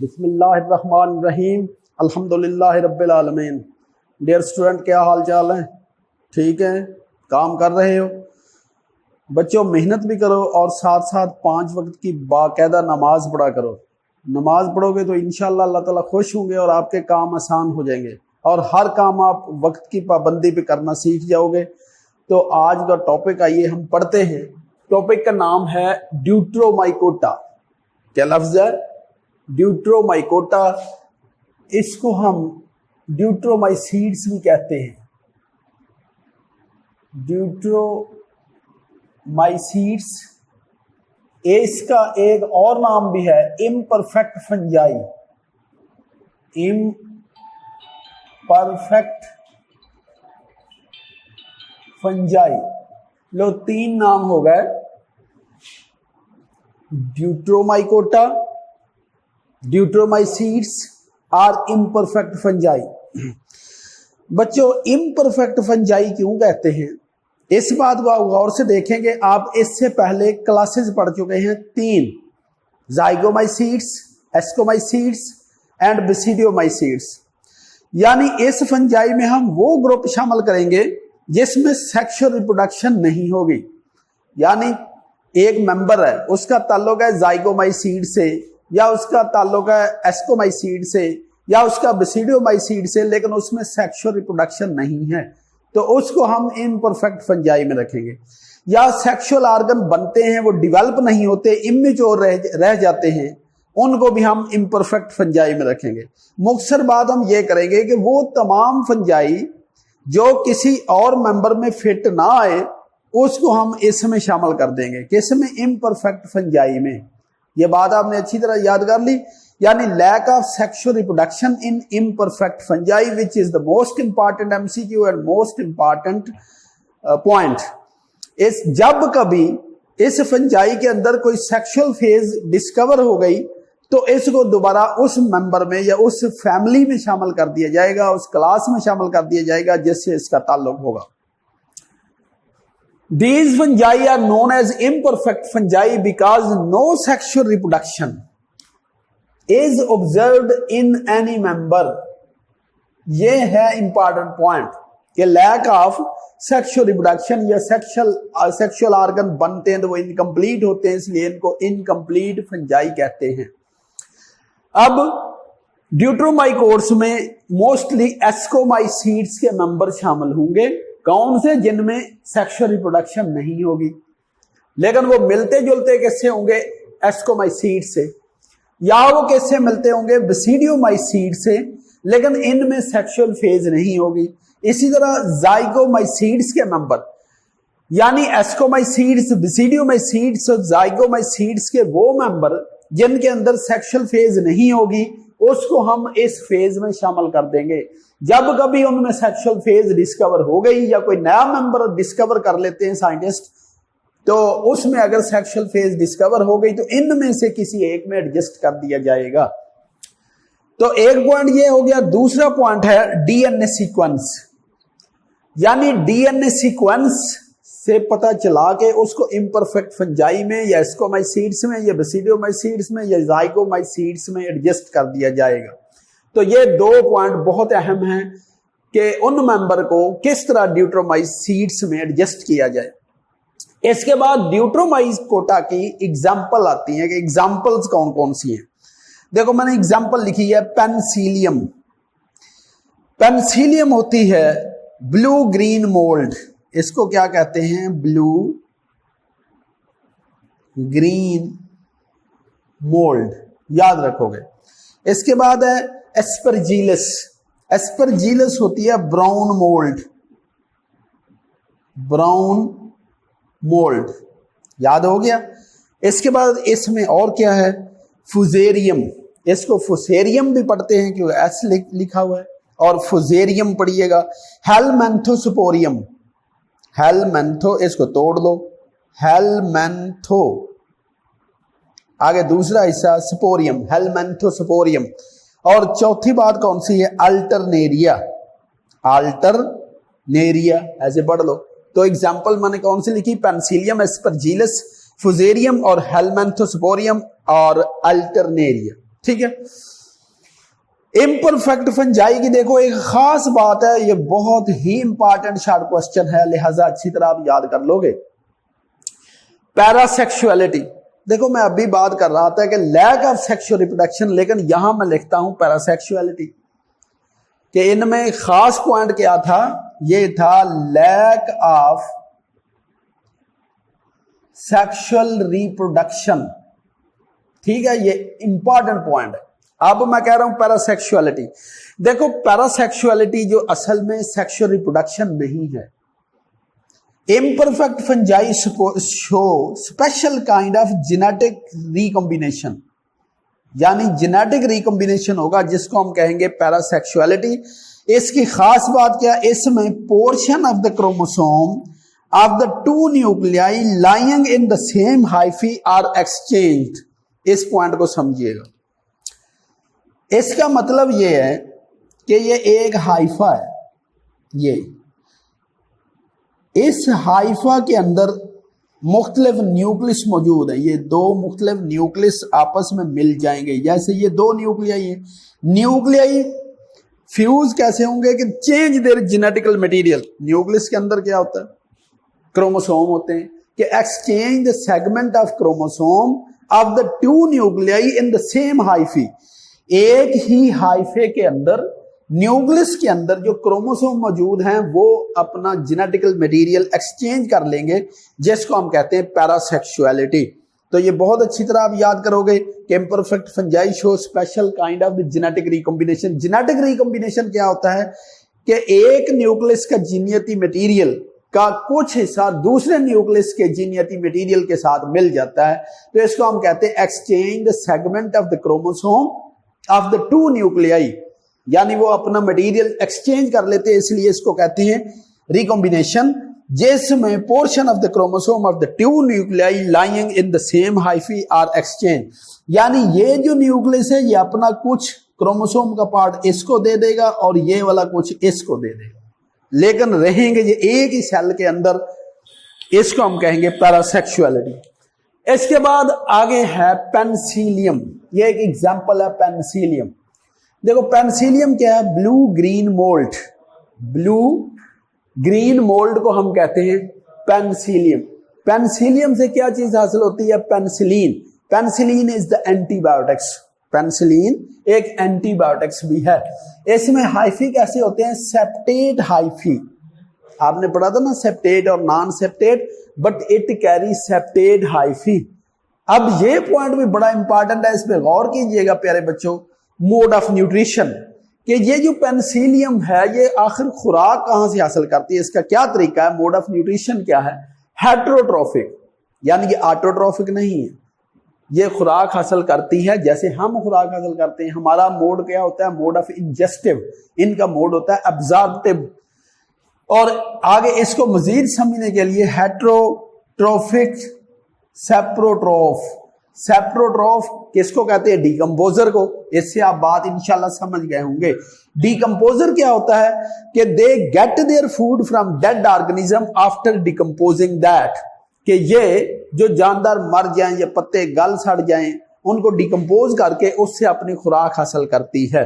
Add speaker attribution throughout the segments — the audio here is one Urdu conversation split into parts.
Speaker 1: بسم اللہ الرحمن الرحیم الحمدللہ رب العالمین۔ ڈیئر اسٹوڈنٹ، کیا حال چال ہیں؟ ٹھیک ہے؟ کام کر رہے ہو؟ بچوں محنت بھی کرو اور ساتھ ساتھ 5 وقت کی باقاعدہ نماز پڑھا کرو۔ نماز پڑھو گے تو انشاءاللہ اللہ تعالیٰ خوش ہوں گے اور آپ کے کام آسان ہو جائیں گے اور ہر کام آپ وقت کی پابندی پہ کرنا سیکھ جاؤ گے۔ تو آج کا ٹاپک آئیے ہم پڑھتے ہیں۔ ٹاپک کا نام ہے ڈیوٹرومائکوٹا۔ کیا لفظ ہے؟ ڈیوٹرومائکوٹا۔ اس کو ہم ڈیوٹرومائسیڈس بھی کہتے ہیں۔ ڈیوٹرومائسیڈس، اس کا ایک اور نام بھی ہے امپرفیکٹ فنجائی۔ امپرفیکٹ فنجائی، لو 3 نام ہو گئے، ڈیوٹرومائکوٹا، ڈیوٹرومائسیڈس اور امپرفیکٹ فنجائی۔ بچوں امپرفیکٹ فنجائی کیوں کہتے ہیں؟ اس بات کو آپ غور سے دیکھیں گے۔ آپ اس سے پہلے کلاسز پڑھ چکے ہیں 3، زائگومائسیڈس، ایسکومائسیڈس اینڈ بیسیڈیومائسیڈس۔ یعنی اس فنجائی میں ہم وہ گروپ شامل کریں گے جس میں سیکشل ریپروڈکشن نہیں ہوگی۔ یعنی ایک ممبر ہے، اس کا تعلق ہے زائگومائسیڈ سے، یا اس کا تعلق ہے ایسکومائسیڈ سے، یا اس کا بیسیڈیومائسیڈ سے، لیکن اس میں سیکشل ریپروڈکشن نہیں ہے، تو اس کو ہم امپرفیکٹ فنجائی میں رکھیں گے۔ یا سیکشل آرگن بنتے ہیں، وہ ڈیولپ نہیں ہوتے، امیچور رہ جاتے ہیں، ان کو بھی ہم امپرفیکٹ فنجائی میں رکھیں گے۔ مختصر بات ہم یہ کریں گے کہ وہ تمام فنجائی جو کسی اور ممبر میں فٹ نہ آئے اس کو ہم اس میں شامل کر دیں گے۔ کس میں؟ امپرفیکٹ فنجائی میں۔ یہ بات آپ نے اچھی طرح یاد کر لی۔ یعنی lack of sexual reproduction in imperfect fungi which is the most important MCQ and most important point. جب کبھی اس فنجائی کے اندر کوئی سیکشل فیز ڈسکور ہو گئی تو اس کو دوبارہ اس ممبر میں یا اس فیملی میں شامل کر دیا جائے گا، اس کلاس میں شامل کر دیا جائے گا جس سے اس کا تعلق ہوگا۔ These fungi are known as imperfect fungi because no sexual reproduction is observed in any member۔ یہ ہے امپارٹنٹ پوائنٹ کہ لیک آف سیکشل ریپروڈکشن یا سیکشل آرگن بنتے ہیں تو وہ انکمپلیٹ ہوتے ہیں، اس لیے ان کو انکمپلیٹ فنجائی کہتے ہیں۔ اب ڈیوٹرومائکوٹس میں موسٹلی ایسکومائسیڈس کے ممبر شامل ہوں گے۔ کون سے؟ جن میں سیکشل ریپروڈکشن نہیں ہوگی، لیکن وہ ملتے جلتے کس سے ہوں گے؟ ایسکومائسیڈ سے۔ یا وہ کس سے ملتے ہوں گے؟ بیسیڈیومائسیڈ سے، لیکن ان میں سیکشل فیز نہیں ہوگی۔ اسی طرح زائگومائسیڈس کے ممبر، یعنی ایسکومائسیڈس، بیسیڈیومائسیڈس اور زائگومائسیڈس کے وہ ممبر جن کے اندر سیکشل فیز نہیں ہوگی اس کو ہم اس فیز میں شامل کر دیں گے۔ جب کبھی ان میں سیکشل فیز ڈسکور ہو گئی یا کوئی نیا ممبر ڈسکور کر لیتے ہیں سائنٹسٹ، تو اس میں اگر سیکشل فیز ڈسکور ہو گئی تو ان میں سے کسی ایک میں ایڈجسٹ کر دیا جائے گا۔ تو ایک پوائنٹ یہ ہو گیا۔ دوسرا پوائنٹ ہے DNA سیکوینس۔ یعنی DNA سیکوینس سے پتہ چلا کہ اس کو امپرفیکٹ فنجائی میں یا ایسکومائسیڈس میں یا بیسیڈیومائسیڈس میں یا زائگومائسیڈس میں ایڈجسٹ کر دیا جائے گا۔ تو یہ 2 پوائنٹ بہت اہم ہیں کہ ان ممبر کو کس طرح ڈیوٹرومائسیڈس میں ایڈجسٹ کیا جائے۔ اس کے بعد ڈیوٹرومائکوٹا کی اگزامپل آتی ہیں کہ اگزامپلز کون کون سی ہیں۔ دیکھو میں نے اگزامپل لکھی ہے پینسیلیم۔ پینسیلیم ہوتی ہے بلو گرین مولڈ۔ اس کو کیا کہتے ہیں؟ بلو گرین مولڈ، یاد رکھو گے۔ اس کے بعد ہے ایسپرجیلس۔ ایسپرجیلس ہوتی ہے براؤن مولڈ۔ براؤن مولڈ یاد ہو گیا۔ اس کے بعد اس میں اور کیا ہے؟ فوزیریم۔ اس کو فوسیریم بھی پڑھتے ہیں کیونکہ ایس لکھا ہوا ہے، اور فوزیریم پڑھیے گا۔ ہیلمینتھوسپوریم۔ ہیلمینتھو، اس کو توڑ دو، ہیلمینتھو۔ آگے دوسرا حصہ سپوریم، ہیلمینتھوسپوریم۔ اور چوتھی بات کون سی ہے؟ الٹرنیریا۔ الٹرنیریا ایسے پڑھ لو۔ تو اگزامپل میں نے کون سی لکھی؟ پینسیلیم، ایسپرجیلس، فوزیریم اور ہیلمینتھوسپوریم اور الٹرنیریا۔ ٹھیک ہے. امپرفیکٹ فنجائی کی دیکھو ایک خاص بات ہے, یہ بہت ہی امپارٹنٹ شارٹ کوسچن ہے, لہذا اچھی طرح آپ یاد کر لو گے. پیراسیکشولیٹی, دیکھو میں ابھی بات کر رہا تھا کہ لیک آف سیکشل ریپروڈکشن, لیکن یہاں میں لکھتا ہوں پیراسیکشولیٹی, کہ ان میں خاص پوائنٹ کیا تھا, یہ تھا لیک آف سیکشل ریپروڈکشن. ٹھیک ہے, یہ امپورٹنٹ پوائنٹ ہے. اب میں کہہ رہا ہوں پیراسیکشولیٹی. دیکھو پیراسیکشولیٹی جو اصل میں سیکشل ریپروڈکشن نہیں ہے. imperfect fungi show special kind of genetic recombination, یعنی جینیٹک ریکمبینیشن ہوگا جس کو ہم کہیں گے پیراسیکشولیٹی. اس کی خاص بات کیا, اس میں portion of the chromosome of the two nuclei lying in the same hyphae are exchanged. اس پوائنٹ کو سمجھیے گا. اس کا مطلب یہ ہے کہ یہ ایک ہائفا ہے, یہ اس ہائفا کے اندر مختلف نیوکلس موجود ہیں. یہ دو مختلف نیوکلس آپس میں مل جائیں گے. جیسے یہ دو نیوکلیائی ہیں, نیوکلیائی فیوز کیسے ہوں گے کہ change their genetical material. Nucleus کے اندر کیا ہوتا ہے, کروموسوم ہوتے ہیں, کہ exchange the segment of chromosome of the two nuclei in the same hyphae. ایک ہی ہائفے کے اندر نیوکلس کے اندر جو کروموسوم موجود ہیں وہ اپنا جینیٹیکل مٹیریل ایکسچینج کر لیں گے, جس کو ہم کہتے ہیں پیراسیکشولیٹی. تو یہ بہت اچھی طرح آپ یاد کرو گے کہ imperfect fungi show special kind of genetic recombination. Genetic recombination کیا ہوتا ہے کہ ایک نیوکلس کا جینیتی مٹیریل کا کچھ حصہ دوسرے نیوکلس کے جینیتی مٹیریل کے ساتھ مل جاتا ہے. تو اس کو ہم کہتے ہیں exchange the segment of the chromosome of the two nuclei, یعنی وہ اپنا مٹیریل ایکسچینج کر لیتے ہیں, اس لیے اس کو کہتے ہیں ریکمبینیشن, جس میں portion of the chromosome of the two nuclei lying in the same hyphae are exchange. یعنی یہ جو نیوکلس ہے یہ اپنا کچھ کروموسوم کا پارٹ اس کو دے دے گا اور یہ والا کچھ اس کو دے دے گا, لیکن رہیں گے یہ ایک ہی سیل کے اندر. اس کو ہم کہیں گے پیراسیکشولیٹی. اس کے بعد آگے ہے پینسیلیم. یہ ایک ایگزامپل ہے پینسیلیم. دیکھو پینسیلیم کیا ہے, بلو گرین مولٹ. بلو گرین مولٹ کو ہم کہتے ہیں پینسیلیم. پینسیلیم سے کیا چیز حاصل ہوتی ہے, penicillin. Penicillin is the entity biotics. Penicillin ایک اینٹی بایوٹکس بھی ہے. اس میں ہائفی کیسے ہوتے ہیں, سیپٹیٹ ہائفی. آپ نے پڑھا تھا نا سیپٹیٹ اور نان سیپٹیٹ, بٹ اٹ کیری سیپٹیٹ ہائفی. اب یہ پوائنٹ بھی بڑا امپارٹنٹ ہے, اس پہ غور کیجئے گا پیارے بچوں. موڈ آف نیوٹریشن, کہ یہ جو پینسیلیم ہے یہ آخر خوراک کہاں سے حاصل کرتی ہے, اس کا کیا طریقہ ہے, موڈ آف نیوٹریشن کیا ہے, ہیٹروٹروفک, یعنی کہ آٹوٹروفک نہیں ہے. یہ خوراک حاصل کرتی ہے جیسے ہم خوراک حاصل کرتے ہیں. ہمارا موڈ کیا ہوتا ہے, موڈ آف انجسٹیو. ان کا موڈ ہوتا ہے ابزاربٹیو. اور آگے اس کو مزید سمجھنے کے لیے ہیٹروٹروفک, سیپروٹروف. سیپروٹروف کس کو کہتے ہیں, ڈیکمپوزر کو. اس سے آپ بات انشاءاللہ سمجھ گئے ہوں گے. ڈیکمپوزر کیا ہوتا ہے کہ they get their food from dead organism after decomposing that, کہ یہ جو جاندار مر جائیں یا پتے گل سڑ جائیں ان کو ڈیکمپوز کر کے اس سے اپنی خوراک حاصل کرتی ہے.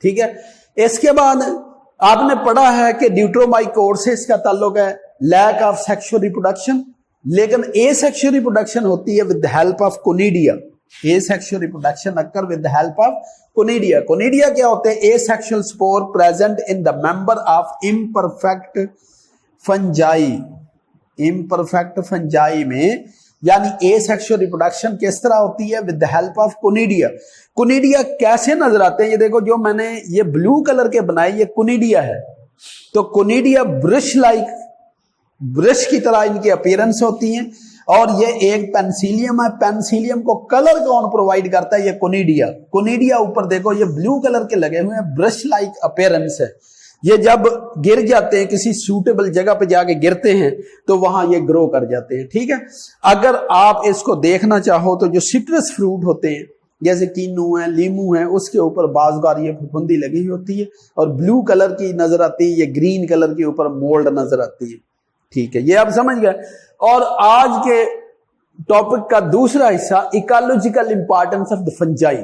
Speaker 1: ٹھیک ہے. اس کے بعد آپ نے پڑھا ہے کہ ڈیوٹرومائکورسس کا تعلق ہے لیک آف سیکشل ریپروڈکشن, لیکن اے سیکشل ریپروڈکشن ہوتی ہے with help of conidia. Asexual reproduction occur with help of conidia. Conidia کیا ہوتے ہیں, asexual spore present in the member of imperfect fungi. Imperfect fungi میں یعنی اے سیکشل ریپروڈکشن کس طرح ہوتی ہے, with help of conidia. Conidia کیسے نظر آتے ہیں, یہ دیکھو جو میں نے یہ بلو کلر کے بنائے یہ کونیڈیا ہے. تو کونیڈیا برش لائک, برش کی طرح ان کی اپیرنس ہوتی ہیں. اور یہ ایک پینسیلیم ہے. پینسیلیم کو کلر کون پرووائڈ کرتا ہے, یہ کونیڈیا. کونیڈیا اوپر دیکھو یہ بلو کلر کے لگے ہوئے ہیں, برش لائک اپیرنس ہے. یہ جب گر جاتے ہیں کسی سوٹیبل جگہ پہ جا کے گرتے ہیں تو وہاں یہ گرو کر جاتے ہیں. ٹھیک ہے. اگر آپ اس کو دیکھنا چاہو تو جو سٹرس فروٹ ہوتے ہیں جیسے کینو ہے, لیمو ہے, اس کے اوپر بعض بار یہ پھپھندی لگی ہوئی ہوتی ہے اور بلو کلر کی نظر آتی ہے, یہ گرین کلر کے اوپر مولڈ نظر آتی ہے. ٹھیک ہے, یہ آپ سمجھ گئے. اور آج کے ٹاپک کا دوسرا حصہ ecological importance of the fungi.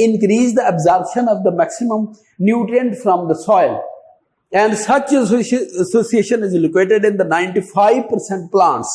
Speaker 1: increase the absorption of the maximum nutrient from the soil, and such association is located in the 95% plants.